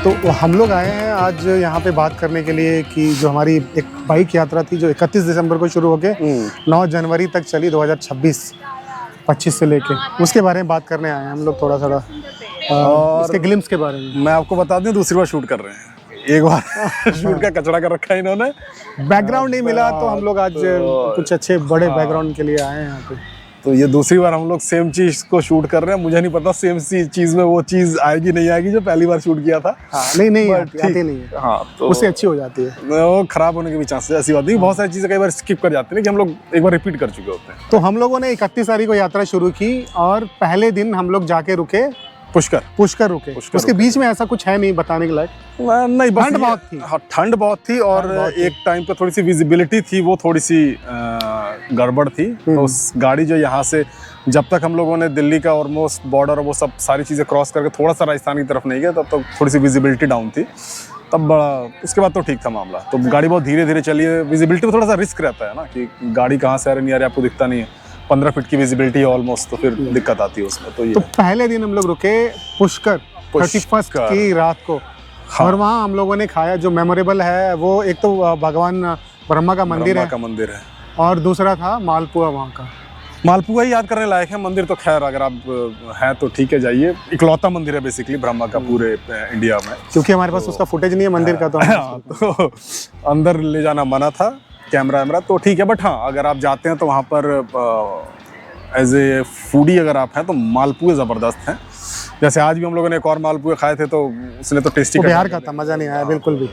तो हम लोग आए हैं आज यहाँ पे बात करने के लिए कि जो हमारी एक बाइक यात्रा थी जो 31 दिसंबर को शुरू होके 9 जनवरी तक चली 2026-25 से लेके, उसके बारे में बात करने आए हैं हम लोग, थोड़ा उसके ग्लिम्स के बारे में। मैं आपको बता दूं, दूसरी बार शूट कर रहे हैं। एक बार शूट का कचरा कर रखा है इन्होंने, बैकग्राउंड नहीं मिला तो हम लोग आज कुछ अच्छे बड़े बैकग्राउंड के लिए आए हैं यहाँ पे। तो ये दूसरी बार हम लोग सेम चीज को शूट कर रहे हैं। मुझे नहीं पता सेम चीज में वो चीज आएगी नहीं आएगी जो पहली बार शूट किया था। हाँ, नहीं आती नहीं है। हाँ, तो उससे अच्छी हो जाती है। वो खराब होने के भी चांसेस, ऐसी बात नहीं। बहुत सारी चीजें कई बार स्किप कर जाते हैं कि हम लोग एक बार रिपीट कर चुके होते हैं। तो हम लोगों ने 31 तारीख को यात्रा शुरू की और पहले दिन हम लोग जाके रुके पुष्कर रुके। उसके बीच में ऐसा कुछ है नहीं बताने के लायक? नहीं, बस ठंड बहुत थी। हाँ, ठंड बहुत थी और एक टाइम पे थोड़ी सी विजिबिलिटी थी, वो थोड़ी सी गड़बड़ थी। तो उस गाड़ी जो यहाँ से जब तक हम लोगों ने दिल्ली का ऑलमोस्ट बॉर्डर और वो सब सारी चीज़ें क्रॉस करके थोड़ा सा राजस्थान की तरफ नहीं गया, तब तक थोड़ी सी विजिबिलिटी डाउन थी। तब बड़ा, उसके बाद तो ठीक था मामला। तो गाड़ी बहुत धीरे धीरे चली है। विजिबिलिटी में थोड़ा सा रिस्क रहता है ना कि गाड़ी कहाँ से आ रही नहीं आ रही, आपको दिखता नहीं है। 15 फीट की विजिबिलिटी है ऑलमोस्ट, तो फिर दिक्कत आती है उसमें। तो पहले दिन हम लोग रुके पुष्कर 31 की रात को। हाँ। और वहाँ हम लोगों ने खाया जो मेमोरेबल है वो एक तो भगवान ब्रह्मा का मंदिर है और दूसरा था मालपुआ। वहाँ का मालपुआ ही याद करने लायक है। मंदिर तो खैर अगर आप हैं तो ठीक है, जाइए। इकलौता मंदिर है बेसिकली ब्रह्मा का पूरे इंडिया में, क्योंकि हमारे पास उसका फुटेज नहीं है मंदिर का। तो अंदर ले जाना मना था कैमरा तो ठीक है। बट हाँ, अगर आप जाते हैं तो वहाँ पर एज ए फूडी अगर आप हैं तो मालपुए ज़बरदस्त हैं। जैसे आज भी हम लोगों ने एक और मालपुए खाए थे तो उसने तो टेस्टी बिहार का था, मज़ा नहीं आया बिल्कुल भी।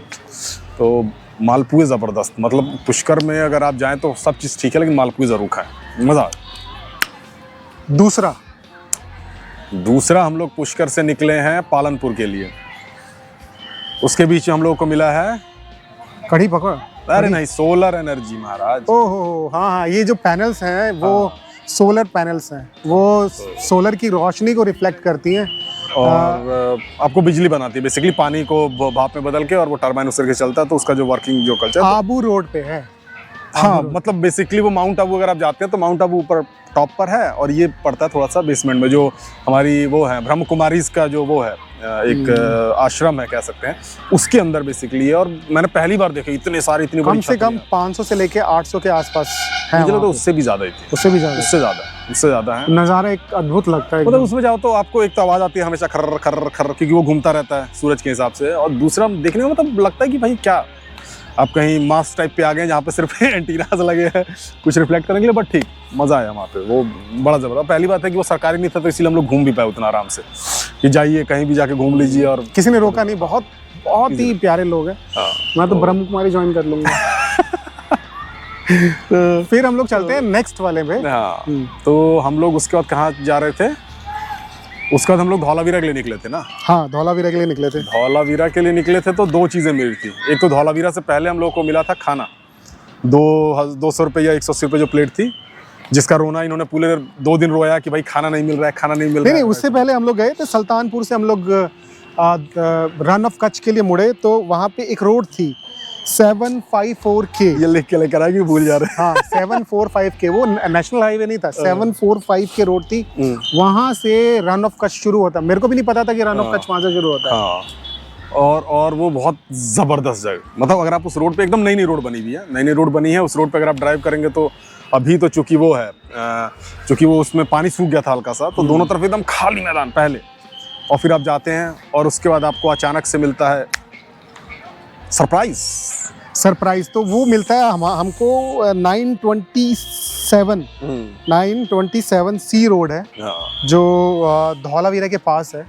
तो मालपुए ज़बरदस्त, मतलब पुष्कर में अगर आप जाएं तो सब चीज़ ठीक है, लेकिन मालपुए ज़रूर खाएं, मज़ा आए। दूसरा हम लोग पुष्कर से निकले हैं पालनपुर के लिए। उसके बीच में हम लोगों को मिला है कढ़ी पकड़। अरे नहीं, सोलर एनर्जी महाराज। ओहो, हाँ, ये जो पैनल्स हैं वो सोलर पैनल्स हैं, वो सोलर की रोशनी को रिफ्लेक्ट करती हैं और आपको बिजली बनाती है बेसिकली। पानी को भाप में बदल के और वो टरबाइन उस तरह के चलता है। तो उसका जो वर्किंग जो कल्चर आबू रोड पे है। हाँ, मतलब बेसिकली वो माउंट आबू अगर आप जाते हैं तो माउंट आबू ऊपर टॉप पर है और ये पड़ता है थोड़ा सा बेसमेंट में। जो हमारी वो है ब्रह्म कुमारीज का जो वो है एक आश्रम है कह सकते हैं, उसके अंदर बेसिकली है। और मैंने पहली बार देखे इतनी कम से कम 500 से लेके 800 के आसपास है। मुझे तो उससे भी ज्यादा ही थी। उससे ज्यादा है। नज़ारा एक अद्भुत लगता है। मतलब उसमें जाओ तो आपको एक तो आवाज आती है हमेशा खर्र खर्र खर्र, क्योंकि वो घूमता रहता है सूरज के हिसाब से। और दूसरा देखने में मतलब लगता है कि भाई क्या आप कहीं मास टाइप पे आ गए जहाँ पे सिर्फ एंटीनास लगे हैं कुछ रिफ्लेक्ट करने के लिए। बट ठीक, मज़ा आया वहाँ पे, वो बड़ा ज़बरदस्त। पहली बात है कि वो सरकारी नहीं था तो इसीलिए हम लोग घूम भी पाए उतना आराम से कि जाइए कहीं भी जाके घूम लीजिए और किसी ने रोका नहीं। बहुत ही प्यारे लोग हैं। मैं तो ब्रह्म कुमारी ज्वाइन कर लूँगा। तो फिर हम लोग चलते हैं नेक्स्ट वाले पे। हाँ, तो हम लोग उसके बाद कहाँ जा रहे थे? उसके बाद हम लोग धौलावीरा के लिए निकले थे ना। हाँ, धौलावीरा के लिए निकले थे। धौलावीरा के लिए निकले थे तो 2 चीज़ें मिली थी। एक तो धौलावीरा से पहले हम लोग को मिला था खाना, 200 रुपये या 180 रुपये जो प्लेट थी, जिसका रोना इन्होंने पूरे 2 दिन रोया कि भाई खाना नहीं मिल रहा है। नहीं, उससे पहले हम लोग गए थे सुल्तानपुर से। हम लोग रन ऑफ कच्छ के लिए मुड़े तो वहाँ पे एक रोड थी 754K। ये लिख के लेकर आएगी, भूल जा रहे हैं। हाँ, 745K, वो नेशनल हाईवे नहीं था, 745K रोड थी। वहाँ से रन ऑफ कच्छ शुरू होता। मेरे को भी नहीं पता था कि रन ऑफ कच्छ वहाँ से शुरू होता है। हाँ, और वो बहुत ज़बरदस्त जगह। मतलब अगर आप उस रोड पे, एकदम नई रोड बनी हुई है, नई रोड बनी है उस रोड पे, अगर आप ड्राइव करेंगे तो अभी तो चूंकि वो है चूंकि वो उसमें पानी सूख गया था हल्का सा, तो दोनों तरफ एकदम खाली मैदान पहले। और फिर आप जाते हैं और उसके बाद आपको अचानक से मिलता है सरप्राइज। तो वो मिलता है हमको 927 सी रोड है जो धौलावीरा के पास है।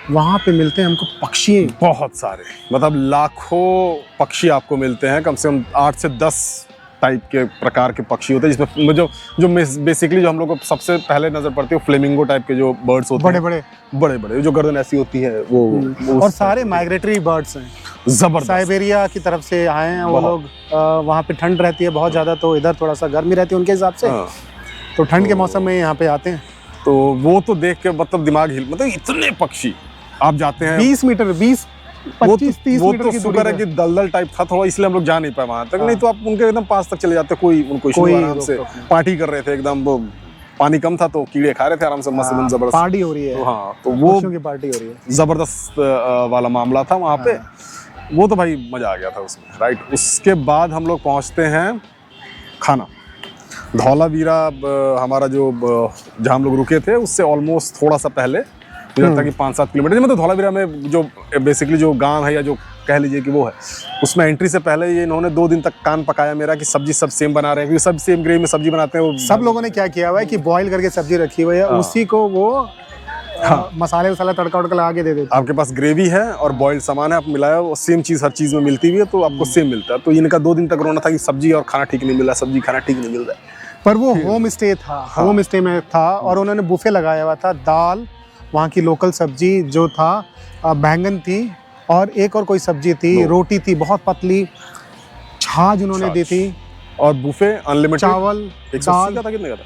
वहाँ पे मिलते हैं हमको पक्षी बहुत सारे, मतलब लाखों पक्षी आपको मिलते हैं। कम से कम 8 से 10 टाइप के प्रकार के पक्षी होते हैं, जिसमें जो बेसिकली जो हम लोग को सबसे पहले नजर पड़ती है फ्लेमिंगो टाइप के जो बर्ड्स होते हैं, बड़े जो गर्दन ऐसी होती है वो और सारे माइग्रेटरी बर्ड्स हैं। जबरदस्त। साइबेरिया की तरफ से आए हैं वो लोग। वहाँ पे ठंड रहती है बहुत ज़्यादा, तो इधर थोड़ा सा गर्मी रहती है उनके हिसाब से। तो ठंड के मौसम में यहाँ पे आते हैं। तो वो तो देख के मतलब दिमाग हिल, मतलब इतने पक्षी। आप जाते हैं 20 मीटर 25-30 मीटर की दूरी है कि दलदल टाइप था थोड़ा, इसलिए हम लोग जा नहीं पाए वहां तक। नहीं तो आप उनके एकदम पास तक चले जाते, कोई उनको आराम से पार्टी कर रहे थे एकदम, वो पानी कम था तो कीड़े खा रहे थे आराम से, मस्त एकदम जबरदस्त। पार्टी हो रही है। तो हाँ, तो वो की पार्टी हो रही है, जबरदस्त वाला मामला था वहाँ पे। वो तो भाई मजा आ गया था उसमें, राइट। उसके बाद हम लोग पहुँचते हैं खाना। धौलावीरा हमारा जो जहाँ हम लोग रुके थे उससे ऑलमोस्ट थोड़ा सा पहले, मुझे लगता है कि 5-7 किलोमीटर, मतलब धौलावीरा में जो बेसिकली जो गांव है या जो कह लीजिए कि वो है, उसमें एंट्री से पहले ये इन्होंने 2 दिन तक कान पकाया मेरा कि सब्जी सब सेम बना रहे हैं, क्योंकि सब सेम ग्रेवी में सब्जी बनाते हैं। वो सब लोगों ने क्या किया हुआ है कि बॉईल करके सब्जी रखी हुई है, उसी को वो मसाले वसाला तड़का वड़का लगा के दे देते। आपके पास ग्रेवी है और बॉइल्ड सामान है, आप मिलाया वो सेम चीज़ हर चीज़ में मिलती हुई है, तो आपको सेम मिलता है। तो इनका 2 दिन तक रोना था कि सब्जी और खाना ठीक नहीं मिल रहा, सब्जी खाना ठीक नहीं मिल रहा है। पर वो होम स्टे था, होम स्टे में था, और उन्होंने बुफे लगाया हुआ था। दाल, वहाँ की लोकल सब्जी जो था, बैंगन थी, और एक और कोई सब्जी थी, रोटी थी बहुत पतली, छाछ उन्होंने दी थी, और बुफे अनलिमिटेड। चावल, 180 का था, कितने का था?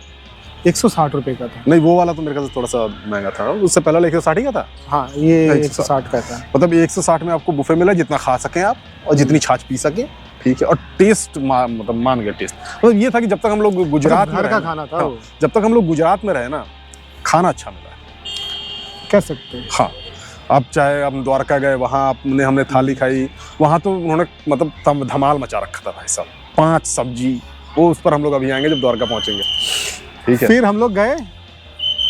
160 रुपए का था। नहीं, वो वाला तो मेरे ख्याल से थोड़ा सा महंगा था, उससे पहले 160 का था। हाँ, ये 160 का था। मतलब 160 में आपको बुफे मिला, जितना खा सकें आप और जितनी छाछ पी सकें, ठीक है। और टेस्ट मतलब मान गया टेस्ट। मतलब ये था कि जब तक हम लोग गुजरात में घर का खाना था, जब तक हम लोग गुजरात में रहे ना, खाना अच्छा मिला कह सकते हैं। हाँ, आप चाहे हम द्वारका गए, वहाँ हमने थाली खाई, वहाँ तो उन्होंने मतलब धमाल मचा रखा था भाई साहब। 5 सब्जी, वो उस पर हम लोग अभी आएंगे जब द्वारका पहुँचेंगे, ठीक है। फिर हम लोग गए,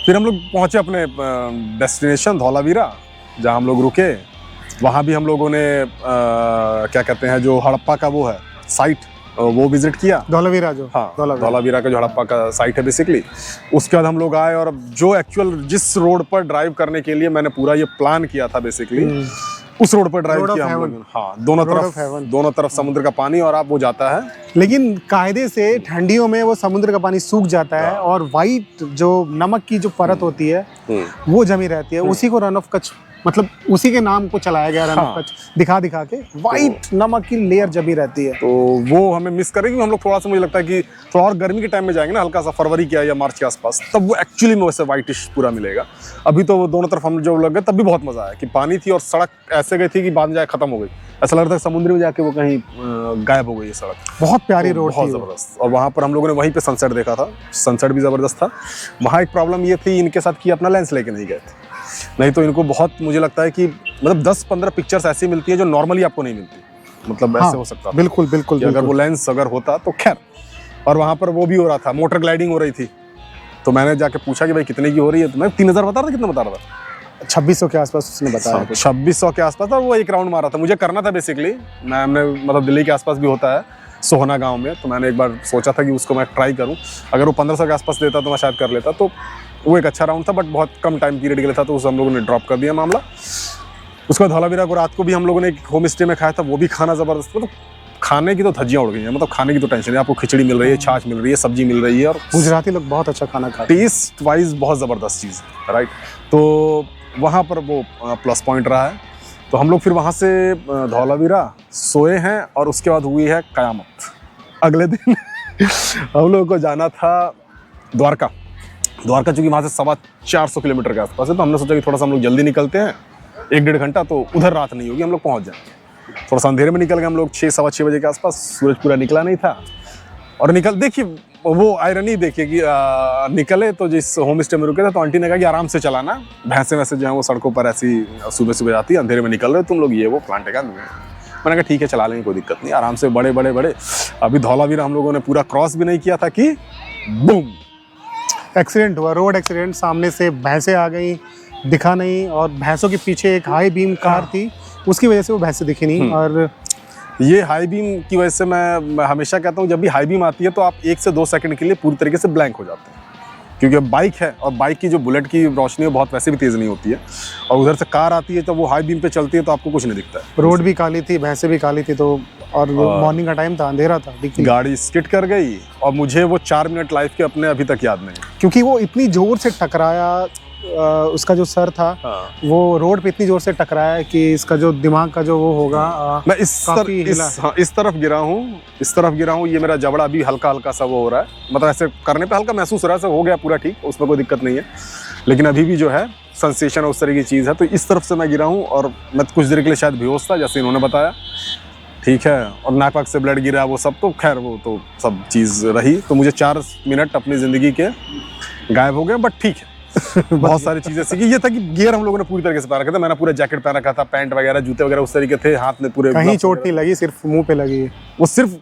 फिर हम लोग पहुँचे अपने डेस्टिनेशन धौलावीरा, जहाँ हम लोग रुके। वहाँ भी हम लोगों ने क्या कहते हैं, जो हड़प्पा का वो है साइट, वो विजिट किया। धौलावीरा जो, हाँ, धौलावीरा का जो हड़प्पा का साइट है बेसिकली। उसके बाद हम लोग आए, और जो एक्चुअल जिस रोड पर ड्राइव करने के लिए मैंने पूरा ये प्लान किया था बेसिकली, उस रोड पर ड्राइव किया हम लोगों ने। हाँ, दोनों तरफ समुद्र का पानी, और आप वो जाता है, लेकिन कायदे से ठंडियों में वो समुद्र का पानी सूख जाता है, और वाइट जो नमक की जो परत होती है वो जमी रहती है। उसी को रन ऑफ कच्छ, मतलब उसी के नाम को चलाया गया रन ऑफ कच्छ, दिखा के वाइट नमक की लेयर जमी रहती है। तो वो हमें मिस करेगी। हम लोग थोड़ा सा, मुझे लगता है कि थोड़ा और गर्मी के टाइम में जाएंगे ना, हल्का सा फरवरी के या मार्च के आसपास, तब वो एक्चुअली में वैसे वाइटिश पूरा मिलेगा। अभी तो वो दोनों तरफ हम जो लग गए, तब भी बहुत मजा आया कि पानी थी और सड़क ऐसे गई थी कि बाद में जाके खत्म हो गई, ऐसा लग रहा था समुद्र में जाके वो कहीं गायब हो गई है सड़क। बहुत प्यारी रोड थी, बहुत जबरदस्त। और वहाँ पर हम लोगों ने वहीं पे सनसेट देखा था, सनसेट भी जबरदस्त था। वहाँ एक प्रॉब्लम ये थी इनके साथ कि अपना लेंस लेके नहीं गए थे, नहीं तो इनको बहुत, मुझे लगता है कि मतलब 10-15 पिक्चर्स ऐसी मिलती है जो नॉर्मली आपको नहीं मिलती। मतलब ऐसे हो सकता था, बिल्कुल बिल्कुल, अगर वो लेंस अगर होता तो खैर। और वहाँ पर वो भी हो रहा था, मोटर ग्लाइडिंग हो रही थी, तो मैंने जाके पूछा कि भाई कितने की हो रही है, तो मैं 3000 बता रहा था, कितना बता रहा था? 2600 के आसपास उसने बताया। 2600 के आसपास था। वो एक राउंड मारा था, मुझे करना था बेसिकली। हमने मतलब दिल्ली के आसपास भी होता है, सोहना गांव में, तो मैंने एक बार सोचा था कि उसको मैं ट्राई करूं। अगर वो 1500 के आसपास देता तो मैं शायद कर लेता। तो वो एक अच्छा राउंड था, बट बहुत कम टाइम पीरियड के लिए था, तो उस हम लोगों ने ड्रॉप कर दिया मामला। उसके बाद धौलावीरा को रात को भी हम लोगों ने एक होम स्टे में खाया था, वो भी खाना ज़बरदस्त। मतलब खाने की तो धज्जियाँ उड़ गई हैं, मतलब खाने की तो टेंशन है। आपको खिचड़ी मिल रही है, छाछ मिल रही है, सब्जी मिल रही है, और गुजराती लोग बहुत अच्छा खाना खाते हैं, टेस्ट वाइज बहुत ज़बरदस्त चीज़ है, राइट। तो वहाँ पर वो प्लस पॉइंट रहा है। तो हम लोग फिर वहाँ से धौलावीरा सोए हैं, और उसके बाद हुई है कयामत। अगले दिन हम लोगों को जाना था द्वारका। द्वारका चूँकि वहाँ से 450 किलोमीटर के आसपास है, तो हमने सोचा कि थोड़ा सा हम लोग जल्दी निकलते हैं, 1-1.5 घंटा, तो उधर रात नहीं होगी, हम लोग पहुँच जाएंगे। थोड़ा सा अंधेरे में निकल गए हम लोग, 6-6:15 बजे के आसपास। सूरज पूरा निकला नहीं था, और देखिए वो आयरनी देखिए कि निकले तो जिस होम स्टे में रुके थे, तो आंटी ने कहा कि आराम से चलाना, भैंसे वैसे जो है वो सड़कों पर ऐसी सुबह सुबह आती है, अंधेरे में निकल रहे तुम लोग, ये वो प्लांट है। मैंने कहा ठीक है, चला लेंगे, कोई दिक्कत नहीं, आराम से। बड़े अभी धौलावीरा हम लोगों ने पूरा क्रॉस भी नहीं किया था कि बूम, एक्सीडेंट हुआ, रोड एक्सीडेंट। सामने से भैंसें आ गई, दिखा नहीं, और भैंसों के पीछे एक हाई बीम कार थी, उसकी वजह से वो भैंसें दिखी नहीं। और ये हाई बीम की वजह से मैं हमेशा कहता हूँ, जब भी हाई बीम आती है तो आप 1 से 2 सेकंड के लिए पूरी तरीके से ब्लैंक हो जाते हैं, क्योंकि बाइक है, और बाइक की जो बुलेट की रोशनी है बहुत वैसे भी तेज़ नहीं होती है, और उधर से कार आती है तो वो हाई बीम पे चलती है, तो आपको कुछ नहीं दिखता है। रोड भी काली थी, भैंसें भी काली थी, तो और मॉर्निंग का टाइम था, अंधेरा था, गाड़ी स्किड कर गई, और मुझे वो 4 मिनट लाइफ के अपने अभी तक याद नहीं, क्योंकि वो इतनी जोर से टकराया। उसका जो सर था, वो रोड पे इतनी जोर से टकराया कि इसका जो दिमाग का जो वो होगा, मैं इस तरफ गिरा हूँ, ये मेरा जबड़ा अभी हल्का हल्का सा वो हो रहा है, मतलब ऐसे करने पे हल्का महसूस हो रहा है, सब हो गया पूरा ठीक, उसमें कोई दिक्कत नहीं है, लेकिन अभी भी जो है सेंसेशन उस तरह की चीज़ है। तो इस तरफ से मैं गिरा हूँ, और मैं कुछ देर के लिए शायद बेहोश था, जैसे इन्होंने बताया, ठीक है, और नाक वाक से ब्लड गिरा, वो सब तो खैर वो तो सब चीज़ रही। तो मुझे 4 मिनट अपनी ज़िंदगी के गायब हो गए, बट ठीक है। बहुत सारी चीजें सीखी। ये था कि गियर हम लोगों ने पूरी तरीके से पहन रखा था, मैंने पूरा जैकेट पहन रखा था, पैंट वगैरह, जूते वगैरह उस तरीके थे, हाथ में पूरे कहीं चोट नहीं लगी, सिर्फ मुंह पे लगी है। वो सिर्फ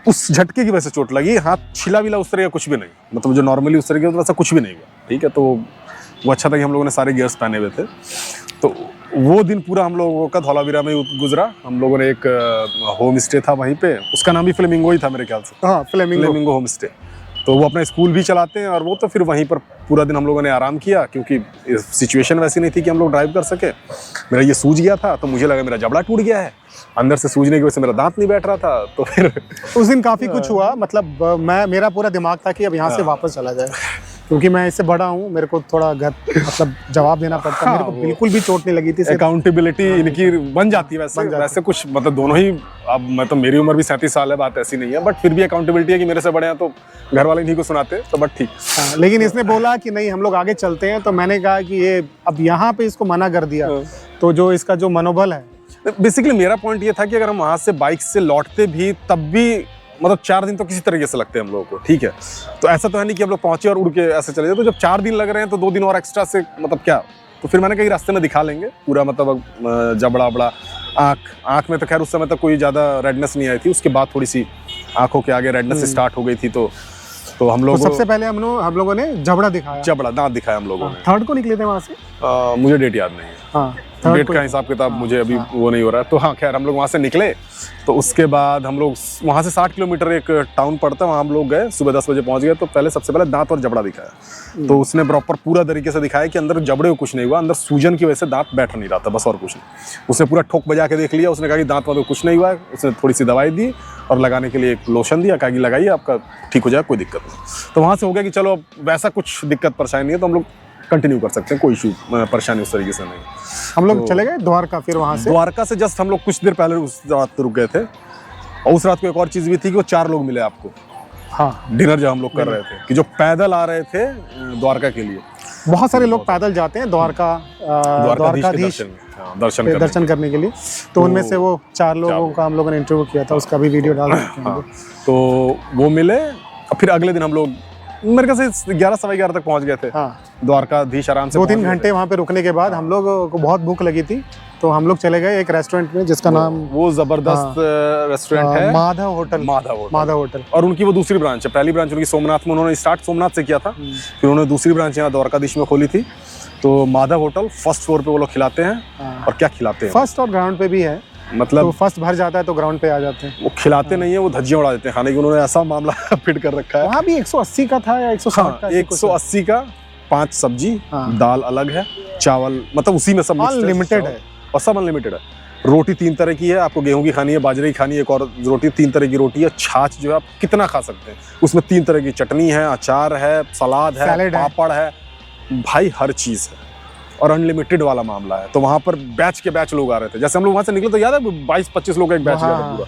उस झटके की वजह से चोट लगी, हाथ छिला विला उस तरह का कुछ भी नहीं, मतलब जो नॉर्मली उस तरीके वैसा कुछ भी नहीं हुआ, ठीक है। तो वो अच्छा था कि हम लोगों ने सारे गियर्स पहने हुए थे। तो वो दिन पूरा हम लोगों का धौलावीरा में गुजरा। हम लोगों ने एक होम स्टे था वहीं पे, उसका नाम भी फ्लेमिंगो ही था मेरे ख्याल से। हाँ, फ्लेमिंगो होम स्टे। तो वो अपना स्कूल भी चलाते हैं, और वो तो फिर वहीं पर पूरा दिन हम लोगों ने आराम किया, क्योंकि सिचुएशन वैसी नहीं थी कि हम लोग ड्राइव कर सके। मेरा ये सूज गया था, तो मुझे लगा मेरा जबड़ा टूट गया है, अंदर से सूजने की वजह से मेरा दांत नहीं बैठ रहा था। तो फिर उस दिन काफ़ी कुछ हुआ, मतलब मेरा पूरा दिमाग था कि अब यहाँ से वापस चला जाए, क्योंकि मैं इससे बड़ा हूँ, मेरे को थोड़ा घर मतलब जवाब देना पड़ता है। मेरे को बिल्कुल भी चोट नहीं लगी थी। अकाउंटेबिलिटी इनकी बन जाती है वैसे कुछ, मतलब दोनों ही। अब मैं तो, मेरी उम्र भी 37 साल है, बात ऐसी नहीं है, बट फिर भी अकाउंटेबिलिटी है कि मेरे से बड़े हैं तो घर वाले इन्हीं को सुनाते, तो बट ठीक। लेकिन इसने बोला कि नहीं हम लोग आगे चलते हैं, तो मैंने कहा कि ये अब यहाँ पे इसको मना कर दिया, तो जो इसका जो मनोबल है। बेसिकली मेरा पॉइंट ये था कि अगर हम वहाँ से बाइक से लौटते भी तब भी मतलब 4 दिन तो किसी तरीके से लगते हैं हम लोगों को, ठीक है। तो ऐसा तो है नहीं कि हम लोग पहुंचे और उड़ के ऐसे चले जाए। तो जब 4 दिन लग रहे हैं तो 2 दिन और एक्स्ट्रा से मतलब क्या, तो फिर मैंने कहा रास्ते में दिखा लेंगे पूरा, मतलब जबड़ा बड़ा, आँख में तो खैर उस समय तक कोई ज़्यादा रेडनेस नहीं आई थी, उसके बाद थोड़ी सी आँखों के आगे रेडनेस स्टार्ट हो गई थी। तो हम लोग सबसे पहले हम लोगों ने जबड़ा दिखाया, दांत दिखाया हम लोगों ने। थर्ड को निकले थे वहाँ से, मुझे डेट याद नहीं है। हाँ, डेट का हिसाब किताब मुझे अभी वो नहीं हो रहा है। तो हाँ, खैर हम लोग वहाँ से निकले, तो उसके बाद हम लोग वहाँ से 60 किलोमीटर एक टाउन पड़ता है, वहाँ हम लोग गए, सुबह 10 बजे पहुँच गए। तो पहले सबसे पहले दांत और जबड़ा दिखाया, तो उसने प्रॉपर पूरा तरीके से दिखाया कि अंदर जबड़े को कुछ नहीं हुआ, अंदर सूजन की वजह से दांत बैठ नहीं रहा था, बस और कुछ नहीं। उसने पूरा ठोक बजा के देख लिया, उसने कहा कि दांत में कुछ नहीं हुआ है। उसने थोड़ी सी दवाई दी और लगाने के लिए एक लोशन दिया, कहा कि लगाइए आपका ठीक हो जाए, कोई दिक्कत नहीं। तो वहाँ से हो गया कि चलो वैसा कुछ दिक्कत परेशानी नहीं है, तो हम लोग कंटिन्यू कर सकते हैं, कोई इशू परेशानी उस तरीके से नहीं। हम लोग चले गए द्वारका। फिर वहाँ से द्वारका से जस्ट हम लोग कुछ देर पहले उस रात रुक गए थे, और उस रात को एक और चीज़ भी थी कि वो 4 लोग मिले आपको। हाँ, डिनर जब हम लोग कर रहे थे, कि जो पैदल आ रहे थे द्वारका के लिए। बहुत सारे लोग पैदल जाते हैं द्वारकाधीश दर्शन करने के लिए, तो उनमें से वो 4 लोगों का हम लोगों ने इंटरव्यू किया था, उसका भी वीडियो डाल सकते हैं। तो वो मिले, फिर अगले दिन हम लोग मेरे ख्याल से 11 सवा 11 तक पहुंच गए थे। हाँ, द्वारकाधीश आराम से 2-3 घंटे वहाँ पे रुकने के बाद हम लोग को बहुत भूख लगी थी, तो हम लोग चले गए एक रेस्टोरेंट में जिसका नाम, वो जबरदस्त रेस्टोरेंट है, माधव होटल। और उनकी वो दूसरी ब्रांच है। पहली ब्रांच उनकी सोमनाथ में, उन्होंने स्टार्ट सोमनाथ से किया था, फिर उन्होंने दूसरी ब्रांच यहाँ द्वारकाधीश में खोली थी। तो माधव होटल फर्स्ट फ्लोर पे वो लोग खिलाते हैं। और क्या खिलाते हैं, फर्स्ट और ग्राउंड पे भी है, मतलब तो फर्स्ट भर जाता है तो ग्राउंड पे आ जाते हैं। वो खिलाते नहीं है, वो धज्जियां उड़ा देते हैं खाने की। उन्होंने ऐसा मामला फिट कर रखा है। वहाँ भी 180 का था या 160 का? 180 का, 5 सब्जी, दाल अलग है, चावल मतलब उसी में सब अनलिमिटेड है, और सब अनलिमिटेड है। रोटी 3 तरह की है, आपको गेहूं की खानी है, बाजरे की खानी है, एक और रोटी, 3 तरह की रोटी है। छाछ जो है आप कितना खा सकते हैं, उसमें 3 तरह की चटनी है, अचार है, सलाद है, पापड़ है, भाई हर चीज़ है, और अनलिमिटेड वाला मामला है। तो वहाँ पर बैच के बैच लोग आ रहे थे। जैसे हम लोग वहाँ से निकले तो याद है 22-25 लोग का एक बैच गया था पूरा,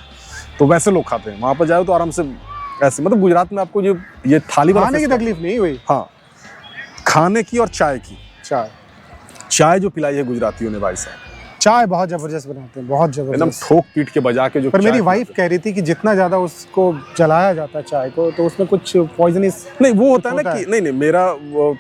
तो वैसे लोग खाते हैं वहाँ पर जाओ तो आराम से ऐसे। मतलब गुजरात में आपको ये थाली खाने की तकलीफ नहीं हुई। हाँ, खाने की और चाय जो पिलाई है गुजरातियों ने भाई साहब, चाय बहुत जबरदस्त बनाते हैं, बहुत जबरदस्त, एकदम ठोक पीट के बजा के। जो पर मेरी वाइफ कह रही थी कि जितना ज्यादा उसको जलाया जाता है चाय को, तो उसमें कुछ पॉइजनस नहीं, वो होता है ना कि नहीं, मेरा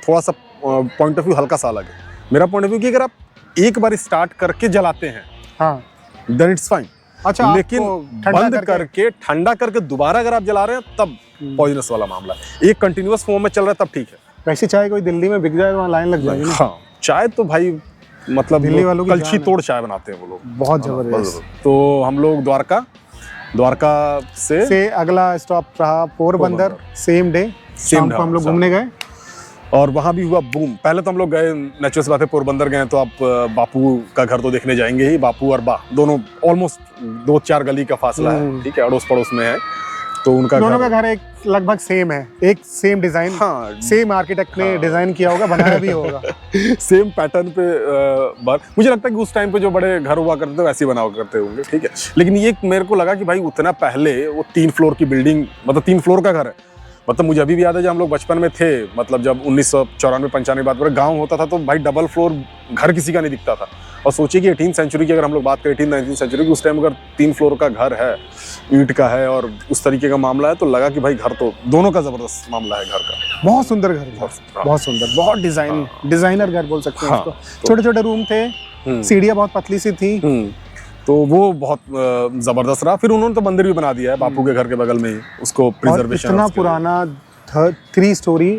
थोड़ा सा पॉइंट ऑफ व्यू हल्का सा अलग है। मेरा पॉइंट ऑफ व्यू कि अगर आप एक बार स्टार्ट करके जलाते हैं, हाँ, देन इट्स फाइन। अच्छा, लेकिन बंद करके ठंडा करके दोबारा अगर आप जला रहे हैं तब पॉइजनस वाला मामला है। एक कंटिन्यूअस फॉर्म में चल रहा है तब ठीक है। वैसी चाय कोई दिल्ली में बिक जाए वहाँ लाइन लग जाएगी। हाँ, चाय तो भाई मतलब दिल्ली वालों की कलछी तोड़ चाय बनाते हैं वो लोग, बहुत जबरदस्त। तो हम लोग द्वारका से अगला स्टॉप रहा पोरबंदर। सेम डे शाम को हम लोग घूमने गए, और वहाँ भी हुआ बूम। पहले तो हम लोग गए, नेचुरल बात है, पोरबंदर गए तो आप बापू का घर तो देखने जाएंगे ही। बापू और बा दोनों ऑलमोस्ट 2-4 गली का फासला है, ठीक है, अड़ोस पड़ोस में है। तो उनका दोनों का घर एक लगभग सेम है, एक सेम डिजाइन, हाँ, सेम आर्किटेक्ट ने डिजाइन किया होगा, बनाया भी होगा सेम पैटर्न पे। मुझे लगता है कि उस टाइम पे जो बड़े घर हुआ करते थे वैसे ही बनाया करते होंगे, ठीक है। लेकिन ये मेरे को लगा कि भाई उतना पहले वो 3 फ्लोर की बिल्डिंग, मतलब 3 फ्लोर का घर है। मतलब मुझे अभी भी याद है जब हम लोग बचपन में थे, मतलब जब 1994-95 बात पर गाँव होता था तो भाई डबल फ्लोर घर किसी का नहीं दिखता था। और सोचिए कि 18th सेंचुरी की अगर हम लोग बात करें 18th-19th सेंचुरी की, उस टाइम अगर 3 फ्लोर का घर है, ईंट का है और उस तरीके का मामला है, तो लगा कि भाई घर तो दोनों का जबरदस्त मामला है घर का। बहुत सुंदर घर था, बहुत सुंदर, बहुत डिजाइनर घर बोल सकते हैं उसको। छोटे छोटे रूम थे, सीढ़ियाँ बहुत पतली सी थी। तो वो बहुत जबरदस्त रहा। फिर उन्होंने तो मंदिर भी बना दिया है बापू के घर के बगल में ही, उसको प्रिजर्वेशन। इतना पुराना 3 स्टोरी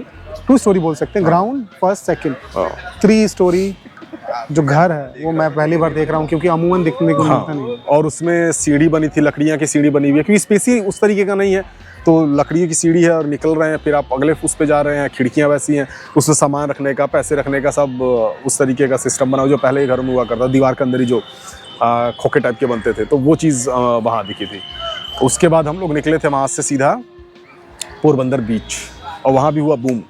2 स्टोरी बोल सकते हैं, ग्राउंड फर्स्ट सेकंड 3 स्टोरी जो घर है वो मैं पहली बार देख रहा हूँ, क्योंकि अमूमन दिखने को मिलता नहीं है। और उसमें सीढ़ी बनी थी, लकड़ियाँ की सीढ़ी बनी हुई है, क्योंकि स्पेस ही उस तरीके का नहीं है, तो लकड़ियों की सीढ़ी है और निकल रहे हैं, फिर आप अगले उस पे जा रहे हैं, खिड़कियाँ वैसी हैं, उसमें सामान रखने का, पैसे रखने का, सब उस तरीके का सिस्टम बना जो पहले घर में हुआ करता, दीवार के अंदर ही जो खोखे टाइप के बनते थे, तो वो चीज़ वहाँ दिखी थी। उसके बाद हम लोग निकले थे वहाँ से सीधा पोरबंदर बीच, और वहाँ भी हुआ बूम।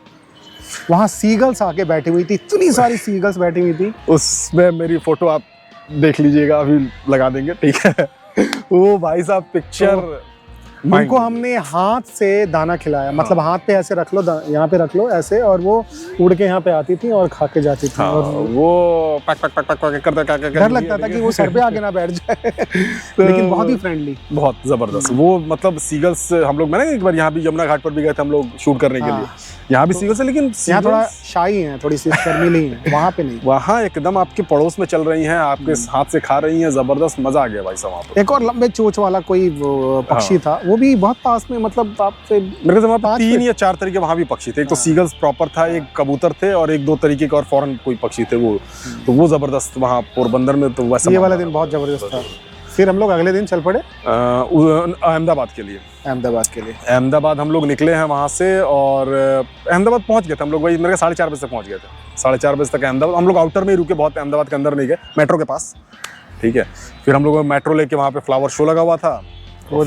वहाँ सीगल्स आके बैठी हुई थी, इतनी सारी सीगल्स बैठी हुई थी। उसमें मेरी फोटो आप देख लीजिएगा, अभी लगा देंगे, ठीक है। वो भाई साहब पिक्चर, उनको हमने हाथ से दाना खिलाया, मतलब हाथ पे ऐसे रख लो, यहाँ पे रख लो ऐसे, और वो उड़ के यहाँ पे आती थी और खा के जाती थी। और वो पक पक पक पक करता डर लगता था कि वो सर पे आके ना बैठ जाए। लेकिन बहुत ही फ्रेंडली, बहुत जबरदस्त। वो मतलब सीगल्स, हम लोग मैंने एक बार यहाँ भी यमुना घाट पर भी गए थे हम लोग शूट करने के लिए, यहाँ भी सीगल्स है, लेकिन यहाँ थोड़ा शाई है, थोड़ी सी शर्मीली है, वहाँ पे नहीं। वहाँ एकदम आपके पड़ोस में चल रही हैं, आपके हाथ से खा रही हैं, जबरदस्त मजा आ गया भाई साहब वहाँ पे। एक और लंबे चोंच वाला कोई पक्षी था, वो भी बहुत पास में, मतलब आपसे मेरे से वहाँ पे 3 या 4 तरीके वहाँ भी पक्षी थे। एक तो सीगल्स प्रॉपर था, एक कबूतर थे, और 1-2 तरीके के और फॉरेन कोई पक्षी थे वो, तो वो जबरदस्त वहाँ पोरबंदर में। तो वैसा ये वाला दिन बहुत जबरदस्त था। फिर हम लोग अगले दिन चल पड़े अहमदाबाद के लिए। अहमदाबाद हम लोग निकले हैं वहाँ से, और अहमदाबाद पहुँच गए थे हम लोग, वही मेरे 4:30 बजे तक पहुँच गए थे। 4:30 बजे तक अहमदाबाद हम लोग आउटर में ही रुके, बहुत अहमदाबाद के अंदर नहीं गए, मेट्रो के पास, ठीक है। फिर हम लोग मेट्रो लेके वहाँ पे फ्लावर शो लगा हुआ था, वो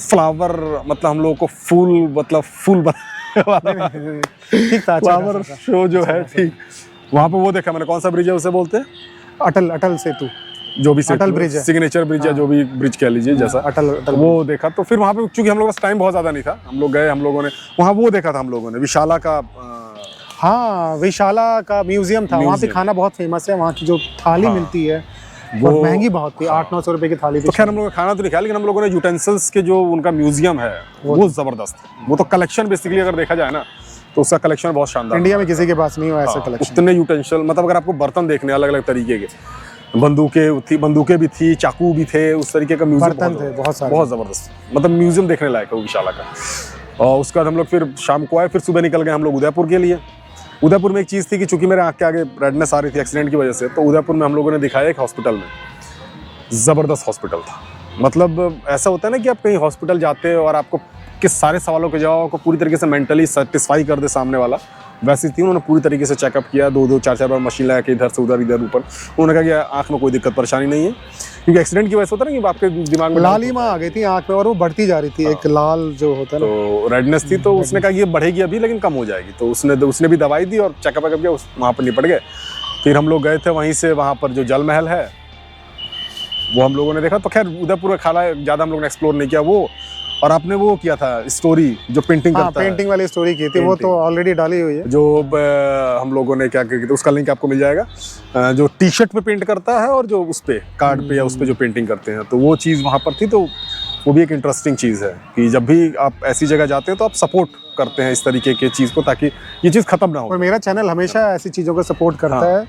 फ्लावर मतलब हम लोगों को फूल, मतलब फूल ठीक था, फ्लावर शो जो है, ठीक। वहाँ पे वो देखा मैंने, कौन सा ब्रिज है उसे बोलते हैं, अटल सेतु, जो भी अटल ब्रिज है, सिग्नेचर ब्रिज है, जो भी ब्रिज कह लीजिए जैसा, अटल वो देखा। तो फिर वहाँ पे चूंकि हम लोग का टाइम बहुत ज्यादा नहीं था, हम लोग गए, हम लोगों ने वहाँ वो देखा था, हम लोगों ने विशाला का, हाँ विशाला का म्यूजियम था। वहाँ पे खाना बहुत फेमस है, वहाँ की जो थाली मिलती है वो महंगी बहुत थी, 800-900 रुपए की थाली थी। तो खैर हम लोग ने खाना तो नहीं खाया, लेकिन हम लोगों ने यूटेंसिल्स के जो उनका म्यूजियम है वो जबरदस्त, वो तो कलेक्शन बेसिकली अगर देखा जाए ना, तो उसका कलेक्शन बहुत शानदार। इंडिया में किसी के पास नहीं हो ऐसा कलेक्शन। उतने यूटेंसिल, मतलब अगर आपको बर्तन देखने अलग अलग तरीके के, बंदूकें भी थी, चाकू भी थे, उस तरीके का म्यूजियम बर्तन थे बहुत सारे, बहुत जबरदस्त, मतलब म्यूजियम देखने लायक है वो विशाला का। और उसके बाद हम लोग फिर शाम को आए, फिर सुबह निकल गए हम लोग उदयपुर के लिए। उदयपुर में एक चीज़ थी कि चूंकि मेरे आँख के आगे रेडनेस आ रही थी एक्सीडेंट की वजह से, तो उदयपुर में हम लोगों ने दिखाया एक हॉस्पिटल में, ज़बरदस्त हॉस्पिटल था। मतलब ऐसा होता है ना कि आप कहीं हॉस्पिटल जाते हो और आपको किस सारे सवालों के जवाब आपको पूरी तरीके से मेंटली सेटिस्फाई कर दे सामने वाला, वैसी थी। उन्होंने पूरी तरीके से चेकअप किया, 2-2, 4-4 बार मशीन लगा के इधर से उधर, इधर ऊपर। उन्होंने कहा कि आँख में कोई दिक्कत परेशानी नहीं है, क्योंकि एक्सीडेंट की वजह से होता है ना कि आपके दिमाग में लालिमा आ गई थी आँख में, और वो बढ़ती जा रही थी, एक लाल जो होता है ना, तो रेडनेस थी। तो उसने कहा कि ये बढ़ेगी अभी, लेकिन कम हो जाएगी। तो उसने भी दवाई दी और चेकअप वेकअप किया, वहाँ पर निपट गए। फिर हम लोग गए थे वहीं से, वहाँ पर जो जल महल है वो हम लोगों ने देखा। तो खैर उदयपुर का खाला ज़्यादा हम लोग ने एक्सप्लोर नहीं किया वो। और आपने वो किया था स्टोरी, जो पेंटिंग करता है, पेंटिंग वाली स्टोरी की थी, वो तो ऑलरेडी डाली हुई है। जो हम लोगों ने क्या किया, उसका लिंक आपको मिल जाएगा। जो टी शर्ट पे पेंट करता है और जो उस पे कार्ड पे या उस पे जो पेंटिंग करते हैं, तो वो चीज़ वहाँ पर थी। तो वो भी एक इंटरेस्टिंग चीज़ है कि जब भी आप ऐसी जगह जाते हैं तो आप सपोर्ट करते हैं इस तरीके की चीज़ को, ताकि ये चीज़ खत्म ना हो। और मेरा चैनल हमेशा ऐसी चीज़ों को सपोर्ट करता है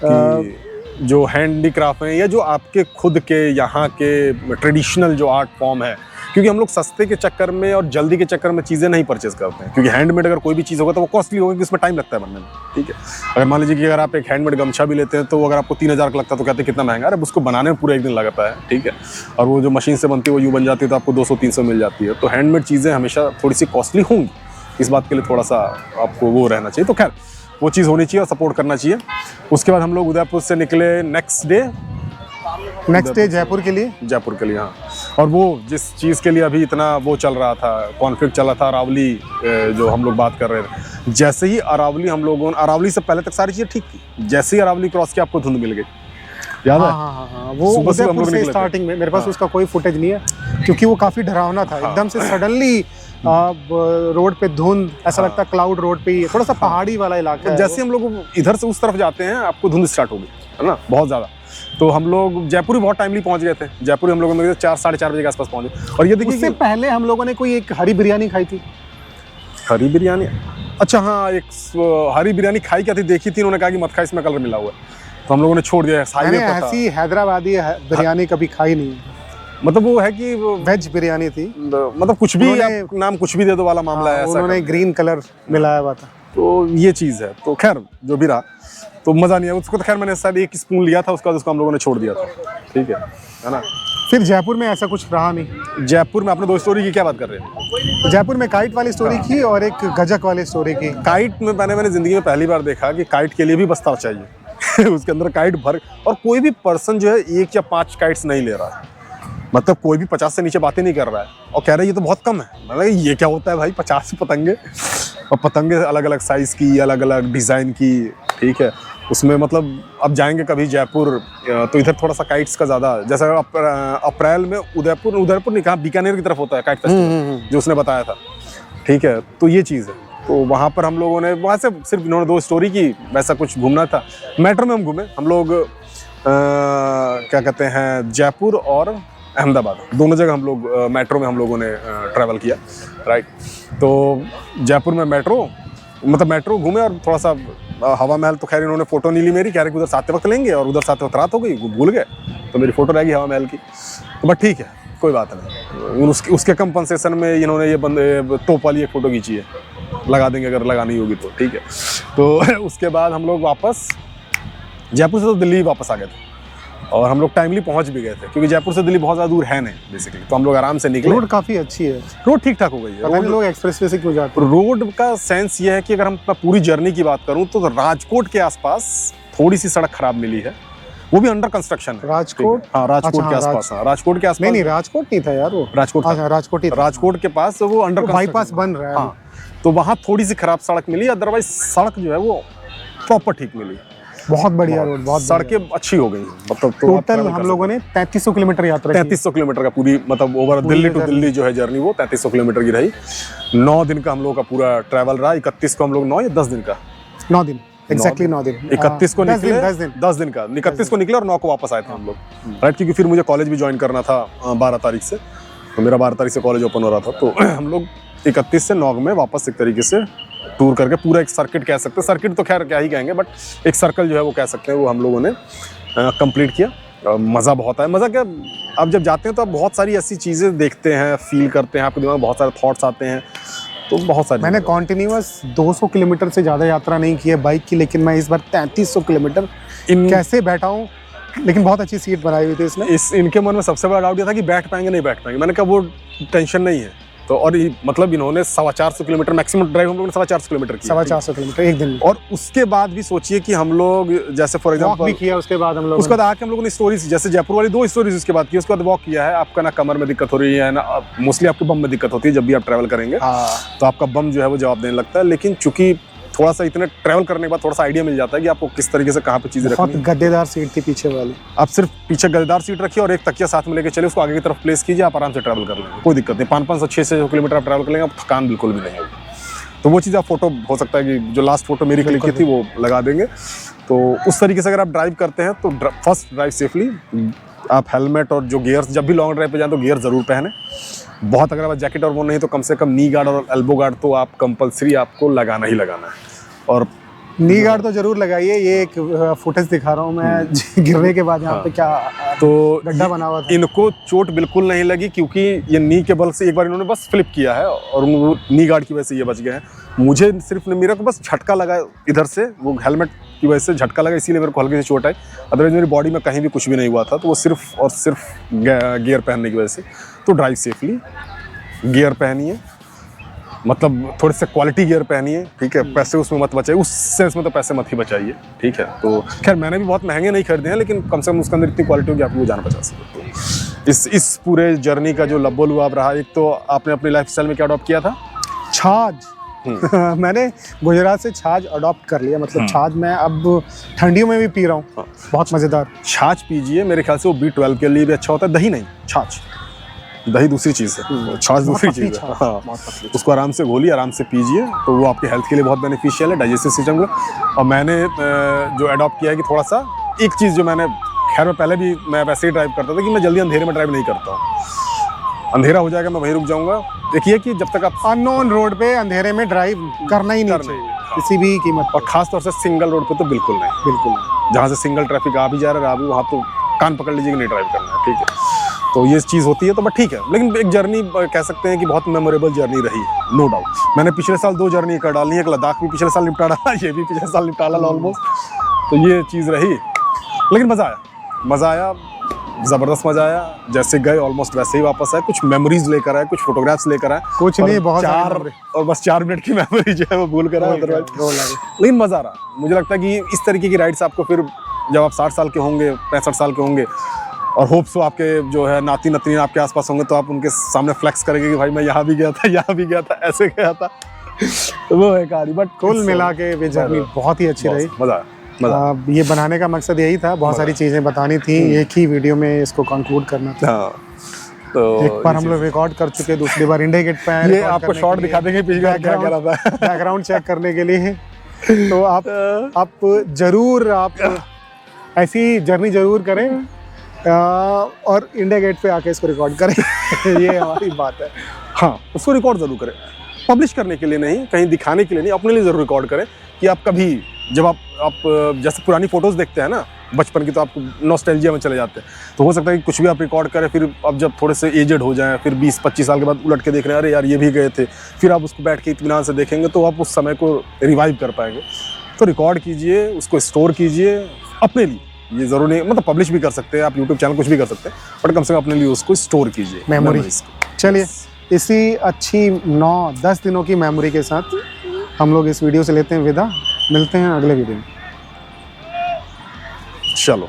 कि जो हैंडीक्राफ्ट हैं या जो आपके खुद के यहाँ के ट्रेडिशनल जो आर्ट फॉर्म है, क्योंकि हम लोग सस्ते के चक्कर में और जल्दी के चक्कर में चीज़ें नहीं परचेज करते हैं। क्योंकि हैंडमेड अगर कोई भी चीज़ होगा तो वो कॉस्टली होगा, क्योंकि उसमें टाइम लगता है बनने में, ठीक है। अगर मान लीजिए कि अगर आप एक हैंडमेड गमछा भी लेते हैं तो अगर आपको 3000 का लगता है तो कहते हैं कितना महंगा, अरे उसको बनाने में पूरा एक दिन लगता है, ठीक है। और वो जो मशीन से बनती है वो यूँ बन जाती है तो आपको 200-300 मिल जाती है। तो हैंडमेड चीज़ें हमेशा थोड़ी सी कॉस्टली होंगी, इस बात के लिए थोड़ा सा आपको वो रहना चाहिए। तो खैर वो चीज़ होनी चाहिए और सपोर्ट करना चाहिए। उसके बाद हम लोग उदयपुर से निकले नेक्स्ट डे जयपुर के लिए। हाँ। और वो जिस चीज़ के लिए अभी इतना वो चल रहा था, कॉन्फ्लिक्ट चला था, अरावली जो हम लोग बात कर रहे थे, जैसे ही अरावली हम लोगों, अरावली से पहले तक सारी चीज़ें ठीक थी, जैसे ही अरावली क्रॉस किया आपको धुंध मिल गई, याद है? हाँ। वो उदयपुर से स्टार्टिंग में, मेरे पास उसका कोई फुटेज नहीं है क्योंकि वो काफ़ी डरावना था। एकदम से सडनली रोड पे धुंध, ऐसा लगता है क्लाउड रोड पे ही, थोड़ा सा पहाड़ी वाला इलाका है। जैसे हम लोग इधर से उस तरफ जाते हैं आपको धुंध स्टार्ट हो गई। है ना, बहुत ज़्यादा। तो हम लोग जयपुर ही बहुत टाइमली पहुंच गए थे। जयपुर हम लोगों ने 4 साढ़े 4 बजे के आसपास पहुंचे। और ये देखिए उससे पहले हम लोगों ने कोई एक हरी बिरयानी खाई थी। हरी बिरयानी, अच्छा हाँ, एक हरी बिरयानी खाई क्या थी, देखी थी, उन्होंने कहा कि मत खा, इसमें कलर मिला हुआ है, तो हम लोगों ने छोड़ दिया। मैंने ऐसी हैदराबादी बिरयानी कभी खाई नहीं, मतलब वो है कि वेज बिरयानी थी, मतलब कुछ भी आप नाम कुछ भी दे दो वाला मामला है। उन्होंने ग्रीन कलर मिलाया हुआ था, तो ये चीज़ है। तो खैर जो भी रहा, तो मज़ा नहीं आया उसको। तो खैर मैंने शायद 1 स्पून लिया था, उसका उसको हम लोगों ने छोड़ दिया था, ठीक है ना। फिर जयपुर में ऐसा कुछ रहा नहीं। जयपुर में आपने 2 स्टोरी की क्या बात कर रहे हैं? जयपुर में काइट वाली स्टोरी की और एक गजक वाली स्टोरी की। काइट में मैंने ज़िंदगी में पहली बार देखा कि काइट के लिए भी बस्ता चाहिए उसके अंदर काइट भर, और कोई भी पर्सन जो है 1 या 5 काइट्स नहीं ले रहा है, मतलब कोई भी 50 से नीचे बातें नहीं कर रहा है, और कह रहे हैं ये तो बहुत कम है। मतलब ये क्या होता है भाई, 50 पतंगे, और पतंगे अलग अलग साइज़ की, अलग अलग डिज़ाइन की, ठीक है। उसमें मतलब अब जाएंगे कभी जयपुर तो इधर थोड़ा सा काइट्स का ज़्यादा, जैसा अप्रैल में उदयपुर नहीं कहा, बीकानेर की तरफ होता है काइट फेस्टिवल, जो उसने बताया था, ठीक है। तो ये चीज़ है, तो वहाँ पर हम लोगों ने, वहाँ से सिर्फ इन्होंने 2 स्टोरी की, वैसा कुछ घूमना था। मेट्रो में हम घूमे, हम लोग क्या कहते हैं, जयपुर और अहमदाबाद दोनों जगह हम लोग मेट्रो में हम लोगों ने ट्रैवल किया, राइट। तो जयपुर में मेट्रो घूमे, और थोड़ा सा हवा महल, तो खैर इन्होंने फ़ोटो नहीं ली मेरी, कह रहे कि उधर साते वक्त लेंगे, और उधर साते वक्त रात हो गई, वो भूल गए, तो मेरी फ़ोटो रह गई हवा महल की। तो बट ठीक है, कोई बात नहीं। उसके कंपनसेशन में इन्होंने ये बंदे तोप वाली एक फ़ोटो खींची है, लगा देंगे अगर लगानी होगी तो, ठीक है। तो उसके बाद हम लोग वापस जयपुर से तो दिल्ली वापस आ गए थे, और हम लोग टाइमली पहुंच भी गए थे, क्योंकि जयपुर से दिल्ली बहुत ज़्यादा दूर है नहीं बेसिकली, तो हम लोग आराम से निकले। रोड काफ़ी अच्छी है, रोड ठीक ठाक हो गई है। लोग एक्सप्रेसवे से क्यों जाते हैं? रोड का सेंस ये है कि अगर हम पूरी जर्नी की बात करूं तो राजकोट के आसपास थोड़ी सी सड़क खराब मिली है, वो भी अंडर कंस्ट्रक्शन है। राजकोट? हाँ, राजकोट के आसपास। हाँ, राजकोट के आसपास नहीं, राजकोट नहीं था यार, वो राजकोट राजकोट के पास वो अंडर बाईपास बन रहा है। हाँ, तो वहाँ थोड़ी सी खराब सड़क मिली, अदरवाइज सड़क जो है वो प्रॉपर ठीक मिली। बहुत बढ़िया रोड, बहुत सड़कें अच्छी हो गई, मतलब टोटल हम लोगों ने 3300 किलोमीटर यात्रा की। 3300 किलोमीटर का पूरी, मतलब ओवर दिल्ली टू दिल्ली जो है जर्नी, वो 3300 किलोमीटर की रही। 9 दिन का हम लोग का पूरा ट्रैवल रहा। 31 को हम लोग 9 या 10 दिन का 9 दिन, एग्जैक्टली 9 दिन। 31 को निकले, 10 दिन का 31 को निकले, और 9 को वापस आए थे हम लोग, राइट। क्योंकि फिर मुझे कॉलेज भी ज्वाइन करना था 12 तारीख से, तो मेरा 12 तारीख से कॉलेज ओपन हो रहा था, तो हम लोग 31 से 9 में वापस एक तरीके से टूर करके पूरा एक सर्किट कह सकते हैं, सर्किट तो खैर क्या ही कहेंगे, बट एक सर्कल जो है वो कह सकते हैं, वो हम लोगों ने कंप्लीट किया। मज़ा बहुत आया। मज़ा क्या, अब जब जाते हैं तो आप बहुत सारी ऐसी चीज़ें देखते हैं, फील करते हैं, आपके दिमाग में बहुत सारे थॉट्स आते हैं, तो बहुत सारी। मैंने कॉन्टिन्यूअस 200 किलोमीटर से ज़्यादा यात्रा नहीं की है बाइक की, लेकिन मैं इस बार 3300 किलोमीटर कैसे बैठा हूँ, लेकिन बहुत अच्छी सीट बनाई हुई थी इसमें। इनके मन में सबसे बड़ा डाउट ये था कि बैठ पाएंगे नहीं बैठ पाएंगे। मैंने कहा वो टेंशन नहीं है। तो और मतलब इन्होंने 450 किलोमीटर मैक्सिमम ड्राइव हम लोगों ने 450 किलोमीटर किया, 450 किलोमीटर एक दिन। और उसके बाद भी सोचिए कि हम लोग जैसे फॉर एग्जांपल भी किया, उसके बाद हम लोग उसके बाद आके हम लोगों ने स्टोरीज, जैसे जयपुर वाली 2 स्टोरीज उसके बाद की। उसके बाद वॉक किया है, आपका ना कमर में दिक्कत हो रही है ना, मोस्टली आपके बम में दिक्कत होती है जब भी आप ट्रैवल करेंगे, तो आपका बम जो है वो जवाब देने लगता है। लेकिन चूंकि थोड़ा सा इतने ट्रैवल करने के बाद थोड़ा सा आइडिया मिल जाता है कि आपको किस तरीके से कहाँ पे चीजें रखनी है। बहुत गद्देदार सीट थी पीछे वाली। आप सिर्फ पीछे गद्देदार सीट रखिए और एक तकिया साथ में लेके चले, उसको आगे की तरफ प्लेस कीजिए, आप आराम से ट्रैवल कर लेंगे, कोई दिक्कत नहीं। 500-600 किलोमीटर आप ट्रैवल कर लेंगे, आप थकान बिल्कुल भी नहीं होगी। तो वो चीज़ आप फोटो हो सकता है कि जो लास्ट फोटो मेरी क्लिक की थी वो लगा देंगे। तो उस तरीके से अगर आप ड्राइव करते हैं तो फर्स्ट ड्राइव सेफली, आप हेलमेट और जो गियर्स, जब भी लॉन्ग ड्राइव पे जाएं तो गियर ज़रूर पहने। बहुत अगर आप जैकेट और वो नहीं तो कम से कम नी गार्ड और एल्बो गार्ड तो आप कंपलसरी आपको लगाना ही लगाना है। और नी गार्ड तो जरूर लगाइए। ये एक फुटेज दिखा रहा हूँ मैं गिरने के बाद, यहाँ पे क्या तो गड्ढा बना हुआ था। इनको चोट बिल्कुल नहीं लगी क्योंकि ये नी के बल से एक बार इन्होंने बस फ्लिप किया है और वो नी गार्ड की वजह से ये बच गए हैं। मुझे सिर्फ मेरे को बस झटका लगा इधर से, वो हेलमेट की वजह से झटका लगा, इसीलिए मेरे को हल्की सी चोट आई। अदरवाइज मेरी बॉडी में कहीं भी कुछ भी नहीं हुआ था। तो वो सिर्फ और सिर्फ गियर पहनने की वजह से। तो ड्राइव सेफली, गियर पहनिए, मतलब थोड़े से क्वालिटी गियर पहनिए, ठीक है। पैसे उसमें मत बचाइए, उस सेंस में तो पैसे मत ही बचाइए, ठीक है। तो खैर मैंने भी बहुत महंगे नहीं खरीदे हैं, लेकिन कम से कम उसके अंदर इतनी क्वालिटी होगी आपको वो जान बचा सकते। तो इस पूरे जर्नी का जो लब्बो लुआब रहा, एक तो आपने अपनी लाइफ स्टाइल में क्या अडॉप्ट किया था? छाछ। मैंने गुजरात से छाछ अडॉप्ट कर लिया, मतलब छाछ मैं अब ठंडियों में भी पी रहा हूँ, बहुत मज़ेदार। छाछ पीजिए, मेरे ख्याल से वो B12 के लिए भी अच्छा होता है। दही नहीं, छाछ। दही दूसरी चीज़ है, छाछ दूसरी चीज़ है। हाँ, उसको आराम से घोलिए, आराम से पीजिए, तो वो आपके हेल्थ के लिए बहुत बेनिफिशियल है, डाइजेस्टिव सिस्टम को। और मैंने जो अडॉप्ट किया है कि थोड़ा सा एक चीज़ जो मैंने, खैर मैं पहले भी मैं वैसे ही ड्राइव करता था कि मैं जल्दी अंधेरे में ड्राइव नहीं करता हूँ। अंधेरा हो जाएगा मैं वहीं रुक जाऊँगा। देखिए कि जब तक आप अननोन रोड पे अंधेरे में ड्राइव करना ही नहीं करना ही चाहिए नहीं, हाँ। किसी भी कीमत और पर। ख़ास तौर से सिंगल रोड पे तो बिल्कुल नहीं। बिल्कुल। जहाँ से सिंगल ट्रैफिक आ भी जा रहा है भी वहाँ तो कान पकड़ लीजिए कि नहीं ड्राइव करना है, ठीक है। तो ये चीज़ होती है, तो बट ठीक है। लेकिन एक जर्नी कह सकते हैं कि बहुत मेमोरेबल जर्नी रही, नो डाउट। मैंने पिछले साल 2 जर्नी कर डाली है, एक लद्दाख भी पिछले साल निपटा डाला, ये भी पिछले साल निपटा डाला ऑलमोस्ट। तो ये चीज़ रही, लेकिन मज़ा आया, ज़बरदस्त मज़ा आया। जैसे गए ऑलमोस्ट वैसे ही वापस आए, कुछ मेमोरीज लेकर आए, कुछ फोटोग्राफ्स लेकर आए। कुछ नहीं, बहुत सारी चार memory। और बस 4 मिनट की मेमोरी जो है वो भूल कर आए अदरवाइज। लेकिन मज़ा आ रहा। मुझे लगता है कि इस तरीके की राइड्स आपको फिर जब आप 60 साल के होंगे, 65 साल के होंगे, और होप्स हो आपके जो है नाती नतनीन आपके आसपास होंगे, तो आप उनके सामने फ्लेक्स करेंगे कि भाई मैं यहाँ भी गया था, यहाँ भी गया था, ऐसे गया था। तो वो है कहानी। बट कुल मिला के वे जर्नी बहुत ही अच्छी रही। मज़ा ये बनाने का मकसद यही था, बहुत सारी चीज़ें बतानी थी, एक ही वीडियो में इसको कंक्लूड करना था। हाँ। तो एक बार हम लोग रिकॉर्ड कर चुके, दूसरी बार इंडिया गेट पे आए, ये आपको शॉर्ट दिखा देंगे पिछली बार क्या कह रहा था। बैकग्राउंड चेक करने के लिए। तो आप जरूर आप ऐसी जर्नी जरूर करें और इंडिया गेट पे आके इसको रिकॉर्ड करें। ये हमारी बात है। हाँ, उसको रिकॉर्ड जरूर करें, पब्लिश करने के लिए नहीं, कहीं दिखाने के लिए नहीं, अपने लिए जरूर रिकॉर्ड करें कि आप कभी जब आप जैसे पुरानी फोटोज देखते हैं ना बचपन की, तो आप नॉस्टैल्जिया में चले जाते हैं। तो हो सकता है कि कुछ भी आप रिकॉर्ड करें, फिर अब जब थोड़े से एजेड हो जाएं, फिर 20-25 साल के बाद उलट के देख रहे हैं, अरे यार ये भी गए थे, फिर आप उसको बैठ के इत्मीनान से देखेंगे, तो आप उस समय को रिवाइव कर पाएंगे। तो रिकॉर्ड कीजिए, उसको स्टोर कीजिए अपने लिए। ये ज़रूर नहीं, मतलब पब्लिश भी कर सकते हैं आप, यूट्यूब चैनल कुछ भी कर सकते हैं, बट कम से कम अपने लिए उसको स्टोर कीजिए मेमोरीज। चलिए, इसी अच्छी 9-10 दिनों की मेमोरी के साथ हम लोग इस वीडियो से लेते हैं विदा। मिलते हैं अगले वीडियो में। चलो।